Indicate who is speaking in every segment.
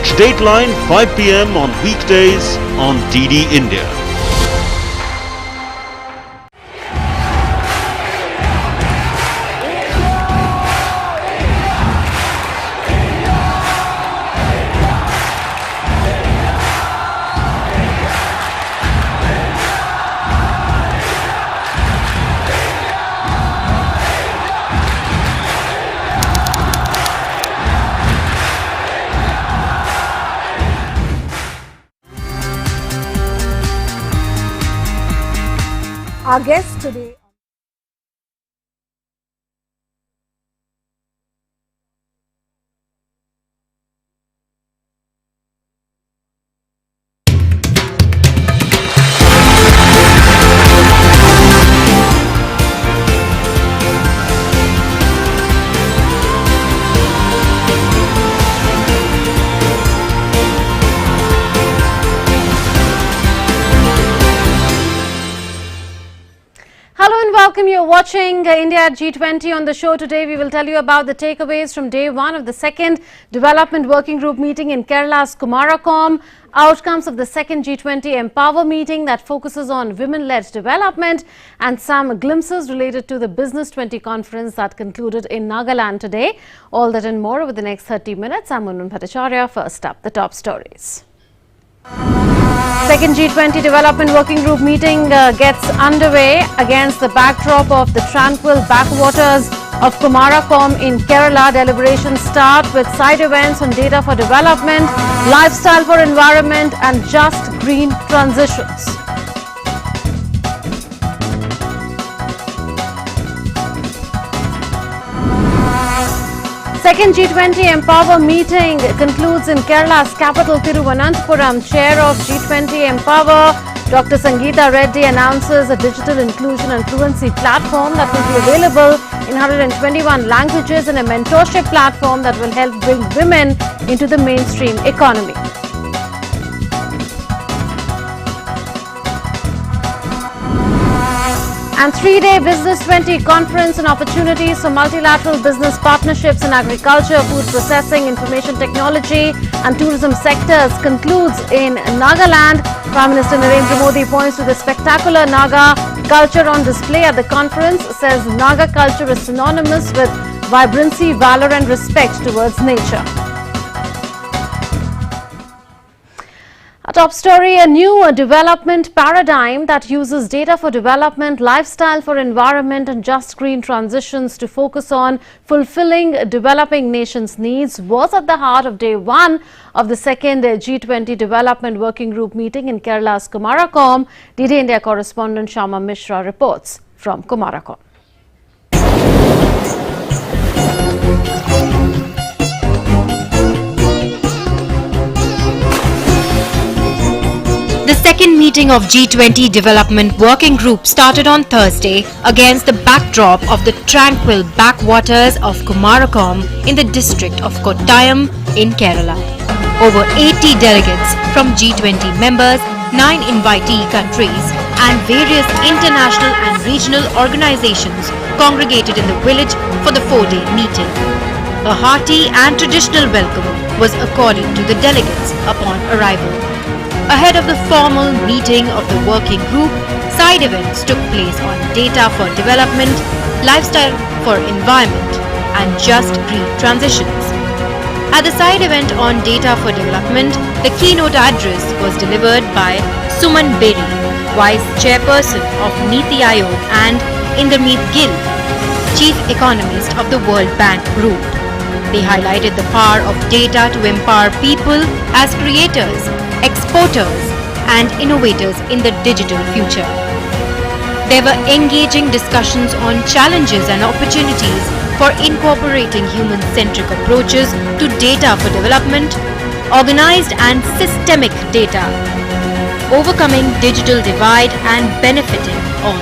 Speaker 1: Watch Dateline 5 p.m. on weekdays on DD India.
Speaker 2: Our guest today.
Speaker 3: Hello and welcome. You're watching India at G20. On the show today, we will tell you about the takeaways from day one of the second Development Working Group meeting in Kerala's Kumarakom, outcomes of the second G20 Empower meeting that focuses on women-led development, and some glimpses related to the Business 20 conference that concluded in Nagaland today. All that and more over the next 30 minutes. I'm Munun Bhattacharya. First up, the top stories. Second G20 Development Working Group meeting gets underway against the backdrop of the tranquil backwaters of Kumarakom in Kerala. Deliberations start with side events on data for development, lifestyle for environment and just green transitions. Second G20 Empower meeting concludes in Kerala's capital Thiruvananthapuram. Chair of G20 Empower, Dr. Sangeeta Reddy, announces a digital inclusion and fluency platform that will be available in 121 languages and a mentorship platform that will help bring women into the mainstream economy. And three-day Business 20 conference and opportunities for multilateral business partnerships in agriculture, food processing, information technology and tourism sectors concludes in Nagaland. Prime Minister Narendra Modi points to the spectacular Naga culture on display at the conference, says Naga culture is synonymous with vibrancy, valor and respect towards nature. A top story, a new development paradigm that uses data for development, lifestyle for environment and just green transitions to focus on fulfilling developing nations' needs was at the heart of day one of the second G20 Development Working Group meeting in Kerala's Kumarakom. DD India correspondent Shama Mishra reports from Kumarakom.
Speaker 4: The second meeting of G20 Development Working Group started on Thursday against the backdrop of the tranquil backwaters of Kumarakom in the district of Kottayam in Kerala. Over 80 delegates from G20 members, 9 invitee countries and various international and regional organizations congregated in the village for the 4-day meeting. A hearty and traditional welcome was accorded to the delegates upon arrival. Ahead of the formal meeting of the working group, side events took place on data for development, lifestyle for environment, and just green transitions. At the side event on data for development, the keynote address was delivered by Suman Beri, Vice Chairperson of Niti Aayog, and Indermeet Gill, Chief Economist of the World Bank Group. They highlighted the power of data to empower people as creators, exporters and innovators in the digital future. There were engaging discussions on challenges and opportunities for incorporating human-centric approaches to data for development, organized and systemic data, overcoming digital divide and benefiting all.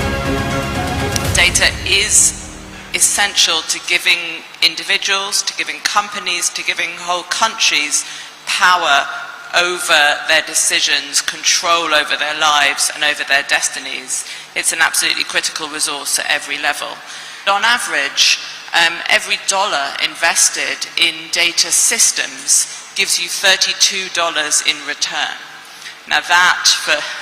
Speaker 5: Data is essential to giving individuals, to giving companies, to giving whole countries power over their decisions, control over their lives and over their destinies. It's an absolutely critical resource at every level. On average, every dollar invested in data systems gives you $32 in return. Now that,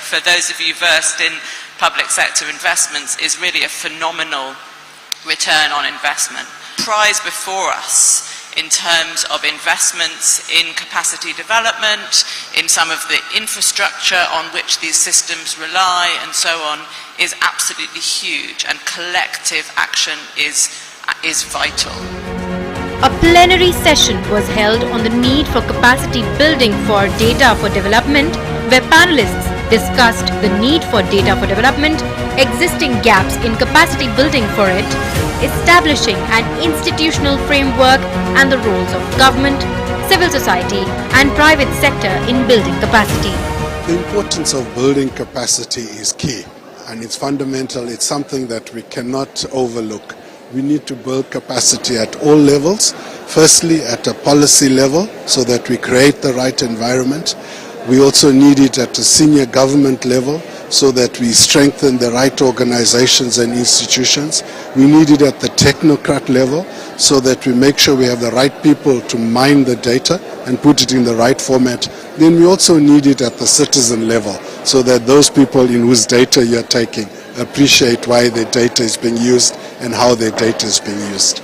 Speaker 5: for those of you versed in public sector investments, is really a phenomenal return on investment. Prize before us in terms of investments in capacity development, in some of the infrastructure on which these systems rely and so on, is absolutely huge, and collective action is vital.
Speaker 4: A plenary session was held on the need for capacity building for data for development, where panelists discussed the need for data for development, existing gaps in capacity building for it, establishing an institutional framework, and the roles of government, civil society and private sector in building capacity.
Speaker 2: The importance of building capacity is key, and it's fundamental. It's something that we cannot overlook. We need to build capacity at all levels. Firstly, at a policy level, so that we create the right environment. We also need it at a senior government level, so that we strengthen the right organizations and institutions. We need it at the technocrat level, so that we make sure we have the right people to mine the data and put it in the right format. Then we also need it at the citizen level, so that those people in whose data you're taking appreciate why their data is being used and how their data is being used.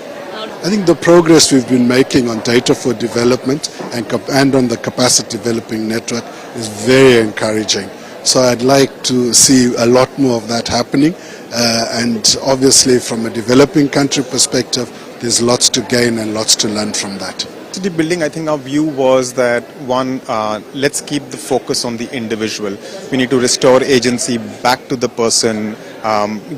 Speaker 2: I think the progress we've been making on data for development and on the capacity developing network is very encouraging. So I'd like to see a lot more of that happening, and obviously from a developing country perspective, there's lots to gain and lots to learn from that.
Speaker 6: Capacity building, I think our view was that one, let's keep the focus on the individual. We need to restore agency back to the person,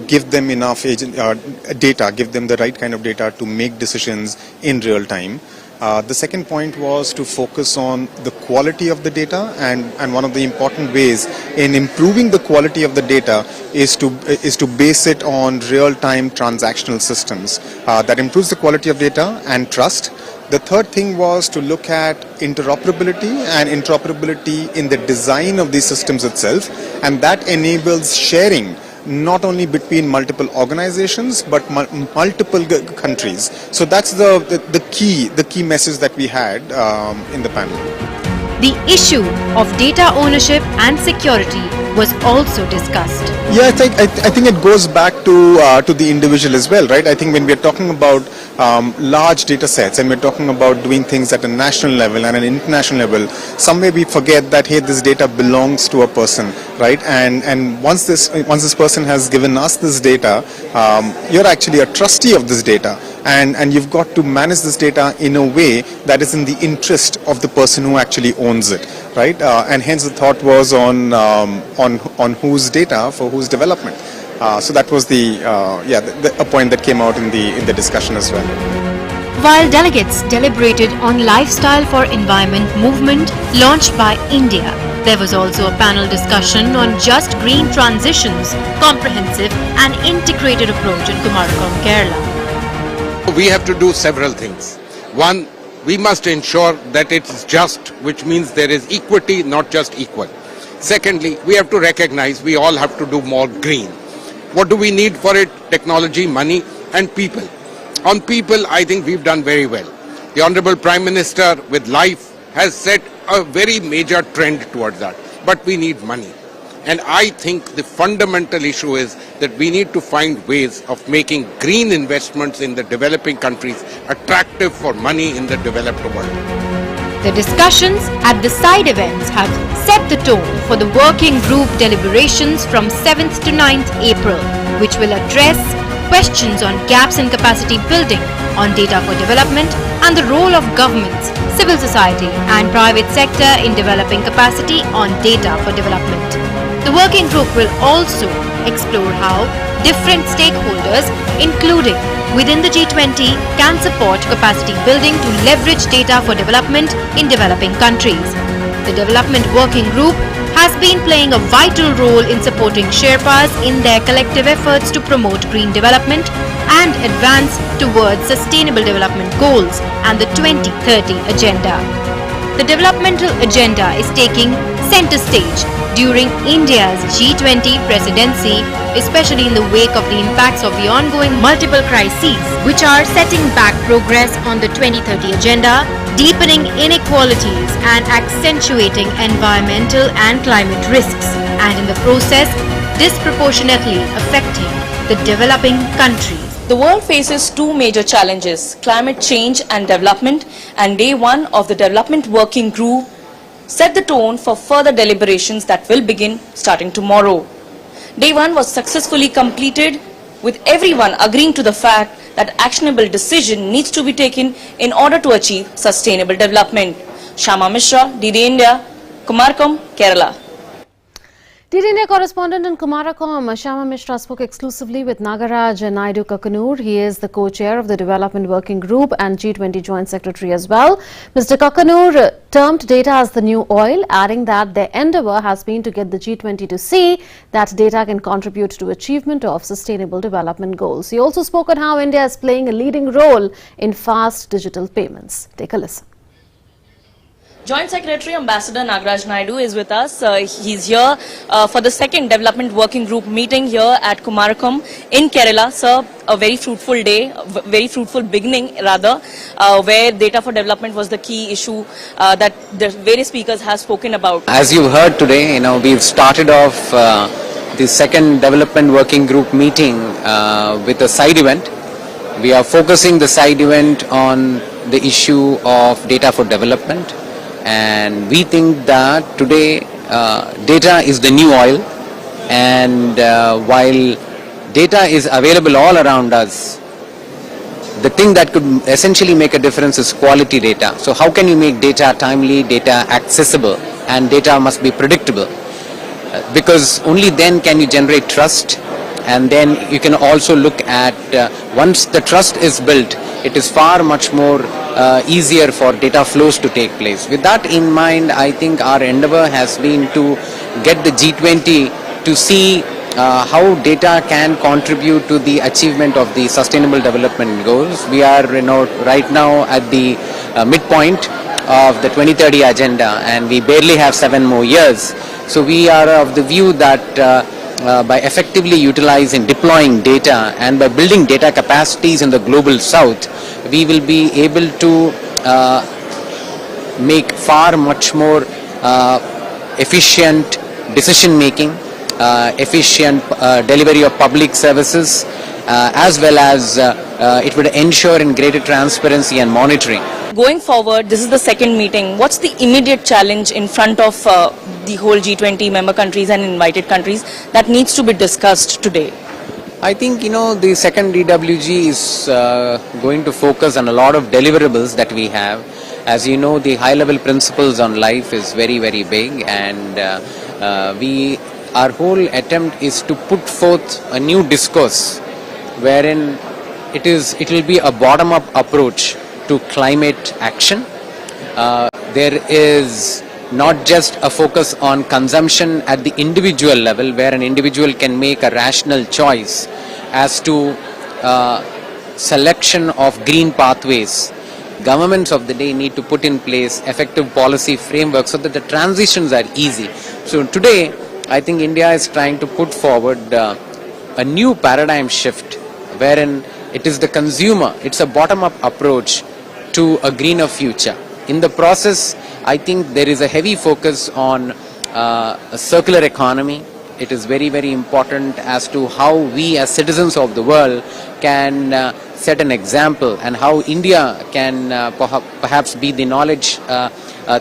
Speaker 6: give them enough data, give them the right kind of data to make decisions in real time. The second point was to focus on the quality of the data, and one of the important ways in improving the quality of the data is to base it on real-time transactional systems. That improves the quality of data and trust. The third thing was to look at interoperability and interoperability in the design of these systems itself, and that enables sharing not only between multiple organizations but multiple countries. So that's the key message that we had in the panel.
Speaker 4: The issue of data ownership and security was also discussed.
Speaker 6: Yeah, I think it goes back to the individual as well, right? I think when we're talking about large data sets and we're talking about doing things at a national level and an international level, somewhere we forget that, hey, this data belongs to a person, right? And once this person has given us this data, you're actually a trustee of this data, and you've got to manage this data in a way that is in the interest of the person who actually owns it, right? And hence the thought was on whose data for whose development. So that was a point that came out in the discussion as well.
Speaker 4: While delegates deliberated on Lifestyle for Environment movement launched by India, there was also a panel discussion on just green transitions, comprehensive and integrated approach in Kumarakom, Kerala.
Speaker 7: We have to do several things. One, we must ensure that it's just, which means there is equity, not just equal. Secondly, we have to recognize we all have to do more green. What do we need for it? Technology, money and people. On people, I think we've done very well. The Honorable Prime Minister with LIFE has set a very major trend towards that. But we need money. And I think the fundamental issue is that we need to find ways of making green investments in the developing countries attractive for money in the developed world.
Speaker 4: The discussions at the side events have set the tone for the working group deliberations from 7th to 9th April, which will address questions on gaps in capacity building, on data for development, and the role of governments, civil society and private sector in developing capacity on data for development. The working group will also explore how different stakeholders, including within the G20, can support capacity building to leverage data for development in developing countries. The Development Working Group has been playing a vital role in supporting Sherpas in their collective efforts to promote green development and advance towards sustainable development goals and the 2030 agenda. The developmental agenda is taking center stage during India's G20 presidency, especially in the wake of the impacts of the ongoing multiple crises which are setting back progress on the 2030 agenda, deepening inequalities and accentuating environmental and climate risks, and in the process disproportionately affecting the developing countries.
Speaker 8: The world faces two major challenges, climate change and development, and day one of the Development Working Group set the tone for further deliberations that will begin starting tomorrow. Day one was successfully completed with everyone agreeing to the fact that actionable decision needs to be taken in order to achieve sustainable development. Shama Mishra, DD India, Kumarkom, Kerala.
Speaker 3: DD India correspondent in Kumarakom, Shama Mishra spoke exclusively with Nagaraj Naidu Kakkanur. He is the co-chair of the Development Working Group and G20 Joint Secretary as well. Mr. Kakkanur termed data as the new oil, adding that their endeavour has been to get the G20 to see that data can contribute to achievement of sustainable development goals. He also spoke on how India is playing a leading role in fast digital payments. Take a listen.
Speaker 8: Joint Secretary Ambassador Nagaraj Naidu is with us. He's here for the second Development Working Group meeting here at Kumarakom in Kerala. Sir, a very fruitful day, very fruitful beginning rather, where data for development was the key issue that the various speakers have spoken about.
Speaker 9: As you heard today, we've started off the second Development Working Group meeting with a side event. We are focusing the side event on the issue of data for development. And we think that today data is the new oil, and while data is available all around us, the thing that could essentially make a difference is quality data. So how can you make data timely, data accessible, and data must be predictable? Because only then can you generate trust, and then you can also look at once the trust is built, it is far much more easier for data flows to take place. With that in mind, I think our endeavor has been to get the G20 to see how data can contribute to the achievement of the sustainable development goals. We are right now at the midpoint of the 2030 agenda, and we barely have 7 more years. So we are of the view that by effectively utilizing, deploying data, and by building data capacities in the global south, we will be able to make far much more efficient decision making, efficient delivery of public services, as well as it would ensure in greater transparency and monitoring.
Speaker 8: Going forward, this is the second meeting. What's the immediate challenge in front of the whole G20 member countries and invited countries that needs to be discussed today?
Speaker 9: I think, the second DWG is going to focus on a lot of deliverables that we have. As you know, the high-level principles on life is very, very big, and our whole attempt is to put forth a new discourse wherein it will be a bottom-up approach to climate action. There is not just a focus on consumption at the individual level, where an individual can make a rational choice as to selection of green pathways. Governments of the day need to put in place effective policy frameworks so that the transitions are easy. So today, I think India is trying to put forward a new paradigm shift wherein it is the consumer, it's a bottom-up approach to a greener future. In the process, I think there is a heavy focus on a circular economy. It is very, very important as to how we as citizens of the world can set an example, and how India can perhaps be the knowledge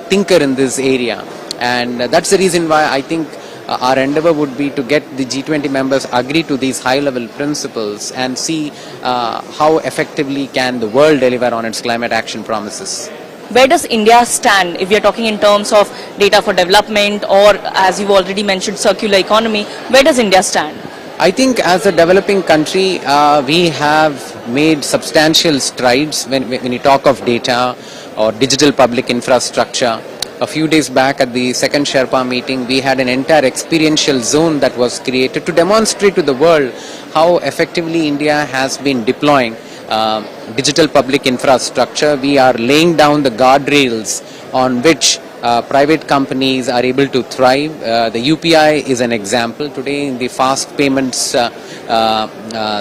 Speaker 9: thinker in this area. And that's the reason why I think our endeavor would be to get the G20 members agree to these high-level principles and see how effectively can the world deliver on its climate action promises.
Speaker 8: Where does India stand if we are talking in terms of data for development, or as you've already mentioned, circular economy? Where does India stand?
Speaker 9: I think as a developing country, we have made substantial strides when you talk of data or digital public infrastructure. A few days back at the second Sherpa meeting, we had an entire experiential zone that was created to demonstrate to the world how effectively India has been deploying digital public infrastructure. We are laying down the guardrails on which private companies are able to thrive. The UPI is an example. Today in the fast payments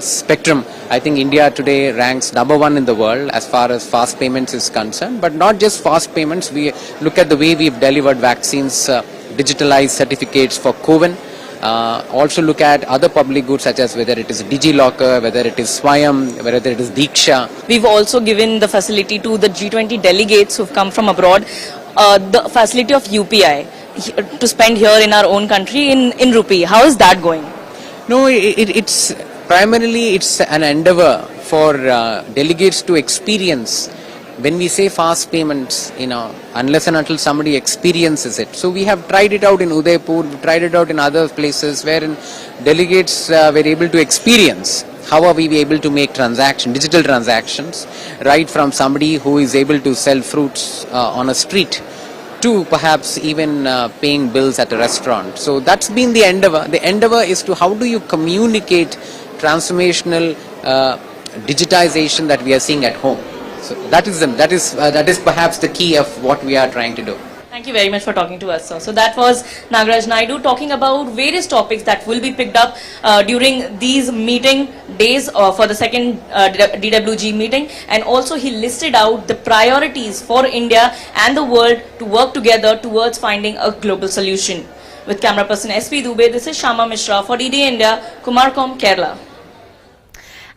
Speaker 9: spectrum, I think India today ranks #1 in the world as far as fast payments is concerned. But not just fast payments, we look at the way we've delivered vaccines, digitalized certificates for COVID. Also look at other public goods such as whether it is DigiLocker, whether it is Swayam, whether it is Diksha.
Speaker 8: We've also given the facility to the G20 delegates who've come from abroad, the facility of UPI to spend here in our own country in rupee. How is that going?
Speaker 9: No, it's primarily it's an endeavor for delegates to experience. When we say fast payments, unless and until somebody experiences it. So we have tried it out in Udaipur, we tried it out in other places wherein delegates were able to experience how are we able to make digital transactions, right from somebody who is able to sell fruits on a street to perhaps even paying bills at a restaurant. So that's been the endeavor. The endeavor is to how do you communicate transformational digitization that we are seeing at home. So that is perhaps the key of what we are trying to do.
Speaker 8: Thank you very much for talking to us, sir. So that was Nagaraj Naidu talking about various topics that will be picked up during these meeting days for the second DWG meeting, and also he listed out the priorities for India and the world to work together towards finding a global solution. With camera person SP Dubey, this is Shama Mishra for DD India, Kumarkom, Kerala.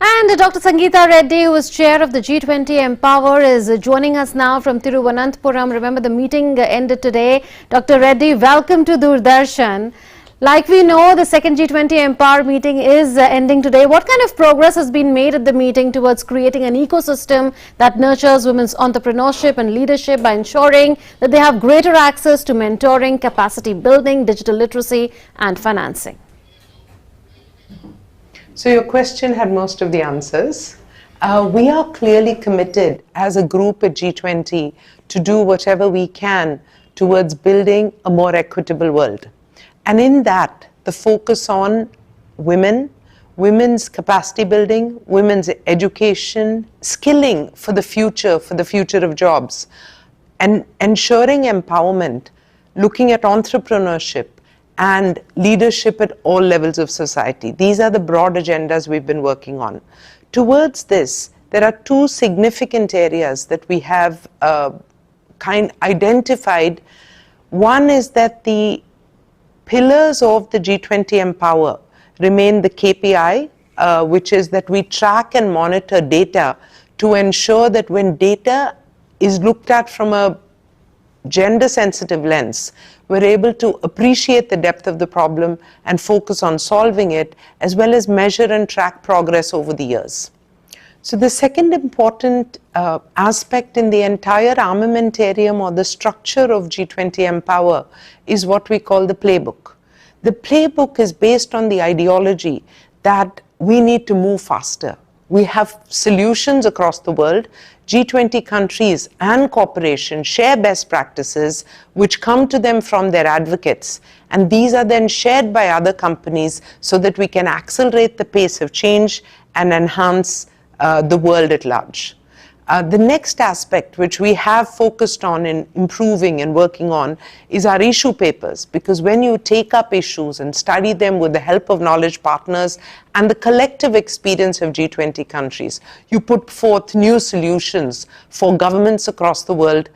Speaker 3: And Dr. Sangeeta Reddy, who is chair of the G20 Empower, is joining us now from Thiruvananthapuram. Remember, the meeting ended today. Dr. Reddy, welcome to Doordarshan. Like we know, the second G20 Empower meeting is ending today. What kind of progress has been made at the meeting towards creating an ecosystem that nurtures women's entrepreneurship and leadership by ensuring that they have greater access to mentoring, capacity building, digital literacy and financing?
Speaker 10: So your question had most of the answers. We are clearly committed as a group at G20 to do whatever we can towards building a more equitable world. And in that, the focus on women, women's capacity building, women's education, skilling for the future of jobs, and ensuring empowerment, looking at entrepreneurship, and leadership at all levels of society. These are the broad agendas we've been working on. Towards this, there are two significant areas that we have identified. One is that the pillars of the G20 Empower remain the KPI, which is that we track and monitor data to ensure that when data is looked at from a gender-sensitive lens, we're able to appreciate the depth of the problem and focus on solving it, as well as measure and track progress over the years. So the second important aspect in the entire armamentarium or the structure of G20 Empower is what we call the playbook. The playbook is based on the ideology that we need to move faster. We have solutions across the world. G20 countries and corporations share best practices which come to them from their advocates, and these are then shared by other companies so that we can accelerate the pace of change and enhance the world at large. The next aspect which we have focused on in improving and working on is our issue papers, because when you take up issues and study them with the help of knowledge partners and the collective experience of G20 countries, you put forth new solutions for governments across the world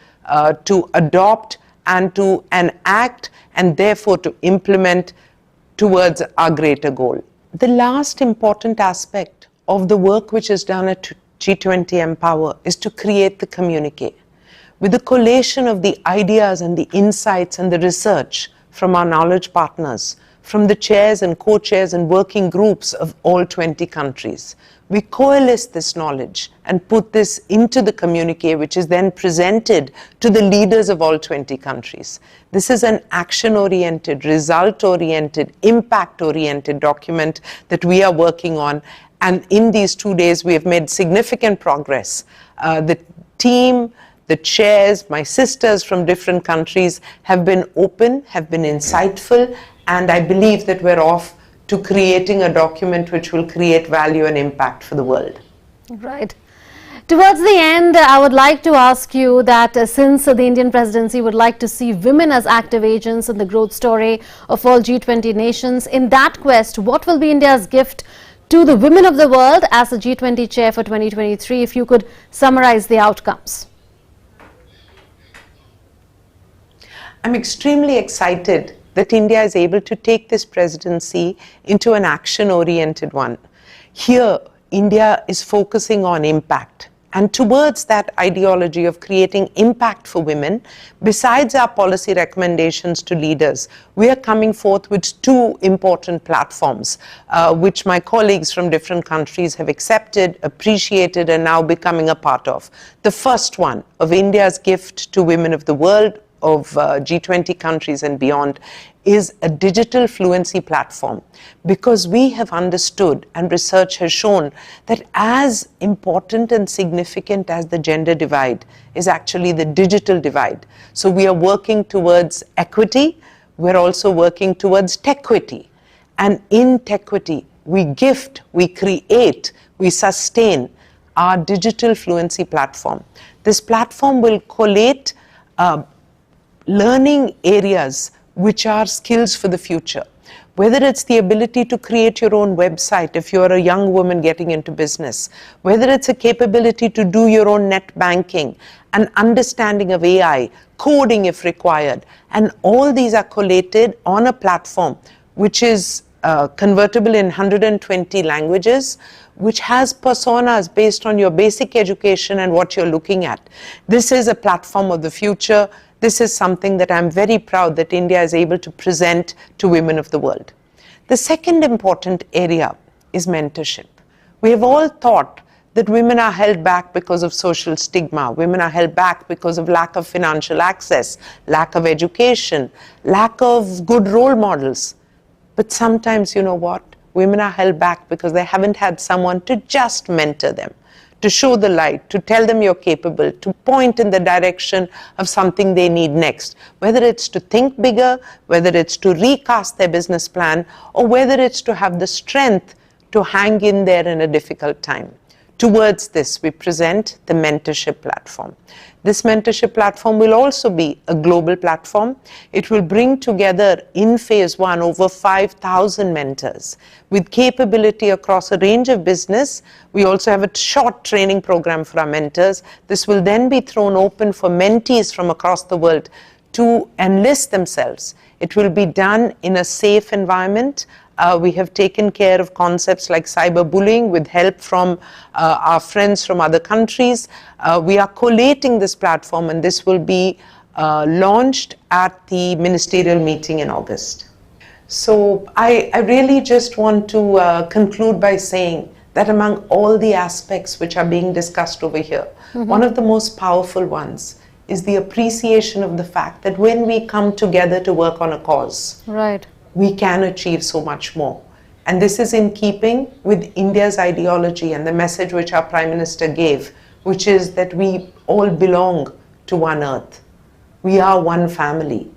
Speaker 10: to adopt and to enact and therefore to implement towards our greater goal. The last important aspect of the work which is done at G20 Empower is to create the communique. With the collation of the ideas and the insights and the research from our knowledge partners, from the chairs and co-chairs and working groups of all 20 countries, we coalesce this knowledge and put this into the communique, which is then presented to the leaders of all 20 countries. This is an action-oriented, result-oriented, impact-oriented document that we are working on. And in these 2 days, we have made significant progress. The team, the chairs, my sisters from different countries have been open, have been insightful, and I believe that we're off to creating a document which will create value and impact for the world.
Speaker 3: Right. Towards the end, I would like to ask you that since the Indian presidency would like to see women as active agents in the growth story of all G20 nations, in that quest, what will be India's gift to the women of the world as the G20 chair for 2023, if you could summarize the outcomes?
Speaker 10: I'm extremely excited that India is able to take this presidency into an action-oriented one. Here, India is focusing on impact. And towards that ideology of creating impact for women, besides our policy recommendations to leaders, we are coming forth with two important platforms, which my colleagues from different countries have accepted, appreciated, and now becoming a part of. The first one of India's gift to women of the world, of G20 countries and beyond, is a digital fluency platform, because we have understood and research has shown that as important and significant as the gender divide is actually the digital divide. So we are working towards equity, we're also working towards tequity. And in tequity, we gift, we create, we sustain our digital fluency platform. This platform will collate learning areas which are skills for the future. Whether it's the ability to create your own website if you're a young woman getting into business, whether it's a capability to do your own net banking, an understanding of AI, coding if required, and all these are collated on a platform which is convertible in 120 languages, which has personas based on your basic education and what you're looking at. This is a platform of the future. This is something that I'm very proud that India is able to present to women of the world. The second important area is mentorship. We have all thought that women are held back because of social stigma. Women are held back because of lack of financial access, lack of education, lack of good role models. But sometimes, you know what? Women are held back because they haven't had someone to just mentor them, to show the light, to tell them you're capable, to point in the direction of something they need next. Whether it's to think bigger, whether it's to recast their business plan, or whether it's to have the strength to hang in there in a difficult time. Towards this, we present the mentorship platform. This mentorship platform will also be a global platform. It will bring together in phase one over 5,000 mentors with capability across a range of business. We also have a short training program for our mentors. This will then be thrown open for mentees from across the world to enlist themselves. It will be done in a safe environment. We have taken care of concepts like cyberbullying with help from our friends from other countries. We are collating this platform, and this will be launched at the ministerial meeting in August. So I really just want to conclude by saying that among all the aspects which are being discussed over here, one of the most powerful ones is the appreciation of the fact that when we come together to work on a cause,
Speaker 3: right,
Speaker 10: we can achieve so much more. And this is in keeping with India's ideology and the message which our Prime Minister gave, which is that we all belong to one earth. We are one family,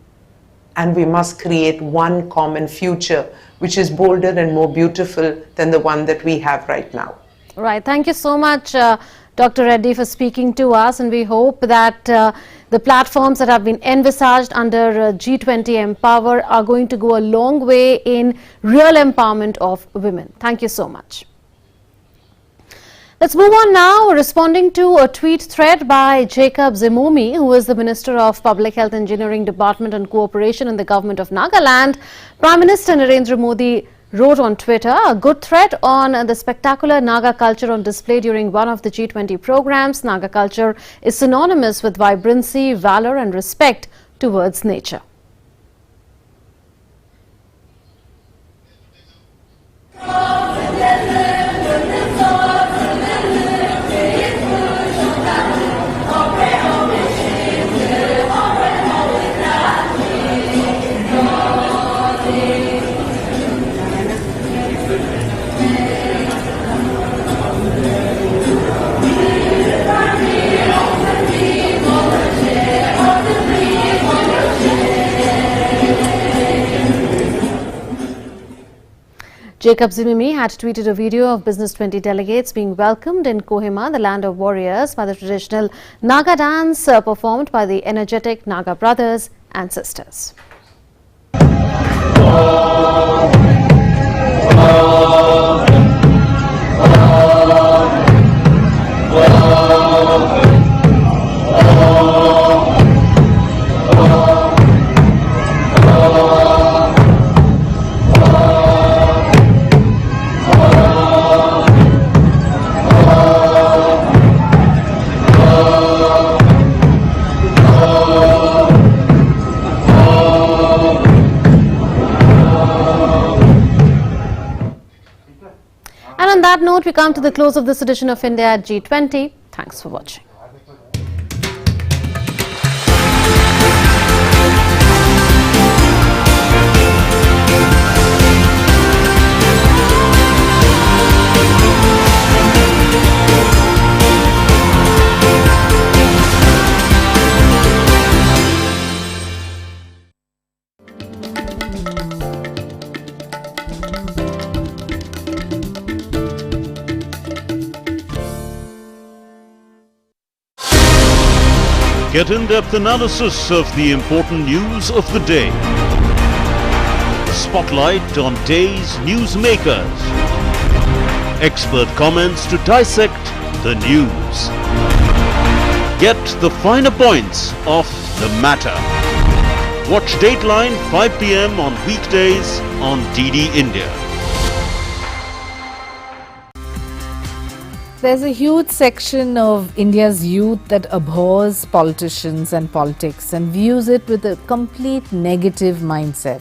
Speaker 10: and we must create one common future, which is bolder and more beautiful than the one that we have right now.
Speaker 3: Right. Thank you so much, Dr. Reddy, for speaking to us, and we hope that the platforms that have been envisaged under G20 Empower are going to go a long way in real empowerment of women. Thank you so much. Let's move on now, responding to a tweet thread by Jacob Zimomi, who is the Minister of Public Health Engineering Department and Cooperation in the Government of Nagaland. Prime Minister Narendra Modi wrote on Twitter a good thread on the spectacular Naga culture on display during one of the G20 programs. Naga culture is synonymous with vibrancy, valor and respect towards nature. Jacob Zimimi had tweeted a video of Business 20 delegates being welcomed in Kohima, the land of warriors, by the traditional Naga dance performed by the energetic Naga brothers and sisters. And on that note, we come to the close of this edition of India at G20. Thanks for watching.
Speaker 1: Get in-depth analysis of the important news of the day. Spotlight on day's newsmakers. Expert comments to dissect the news. Get the finer points of the matter. Watch Dateline 5 p.m. on weekdays on DD India.
Speaker 11: There's a huge section of India's youth that abhors politicians and politics and views it with a complete negative mindset.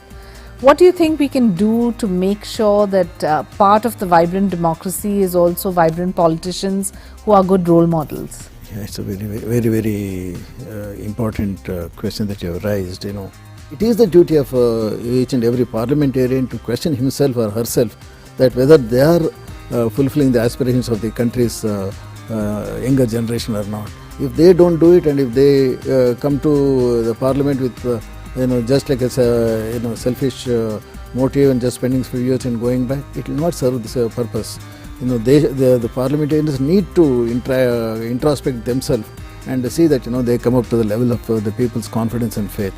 Speaker 11: What do you think we can do to make sure that part of the vibrant democracy is also vibrant politicians who are good role models?
Speaker 12: Yeah, it's a very important question that you have raised. You know, it is the duty of each and every parliamentarian to question himself or herself that whether they are fulfilling the aspirations of the country's younger generation or not. If they don't do it, and if they come to the parliament with just like a selfish motive and just spending few years and going back, it will not serve this purpose. The parliamentarians need to introspect themselves and see that they come up to the level of the people's confidence and faith.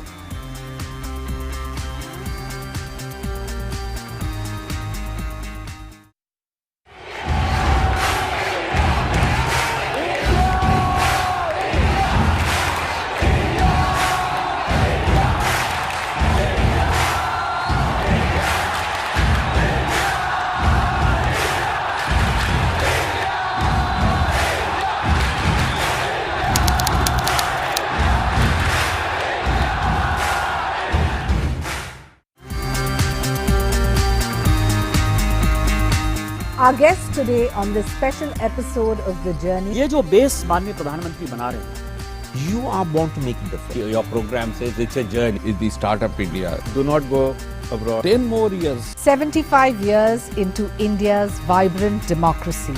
Speaker 11: Our guest today on this special episode of The Journey.
Speaker 13: ये जो base माननीय प्रधानमंत्री बना रहे हैं, you are born to make a difference. Your program says it's a journey. It's the startup India. Do not go abroad. 10 more years.
Speaker 11: 75 years into India's vibrant democracy.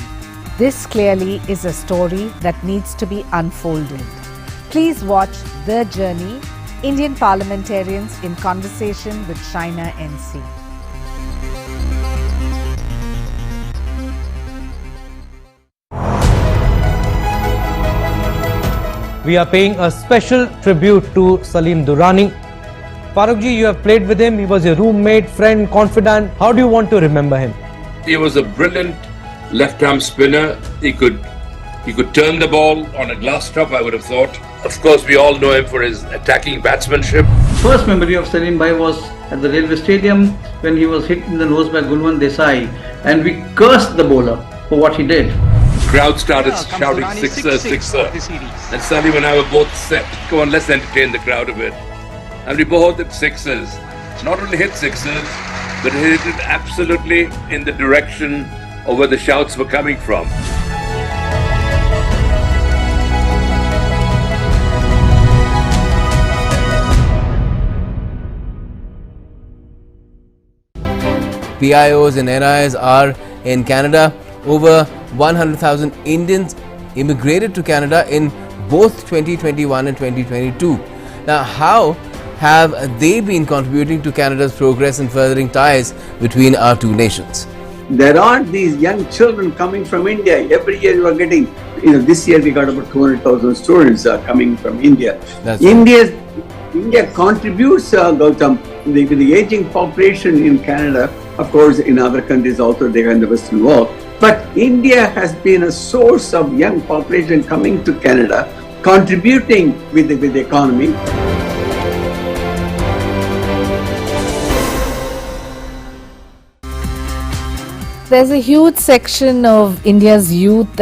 Speaker 11: This clearly is a story that needs to be unfolded. Please watch The Journey, Indian parliamentarians in conversation with China NC.
Speaker 14: We are paying a special tribute to Salim Durrani. Farooq ji, you have played with him. He was your roommate, friend, confidant. How do you want to remember him?
Speaker 15: He was a brilliant left-arm spinner. He could turn the ball on a glass top, I would have thought. Of course, we all know him for his attacking batsmanship.
Speaker 16: First memory of Salim Bhai was at the railway stadium when he was hit in the nose by Gulwan Desai, and we cursed the bowler for what he did.
Speaker 15: Crowd started shouting sixer, sixer. And Salim and I were both set. Come on, let's entertain the crowd a bit. And we both hit sixers. Not only hit sixers, but hit it absolutely in the direction of where the shouts were coming from.
Speaker 17: PIOs and NIs are in Canada. Over 100,000 Indians immigrated to Canada in both 2021 and 2022. Now, how have they been contributing to Canada's progress in furthering ties between our two nations?
Speaker 18: There are these young children coming from India. Every year you are getting, this year we got about 200,000 students coming from India. India contributes, Gautam, with the aging population in Canada. Of course, in other countries also, they are in the Western world. But India has been a source of young population coming to Canada, contributing with the economy.
Speaker 11: There's a huge section of India's youth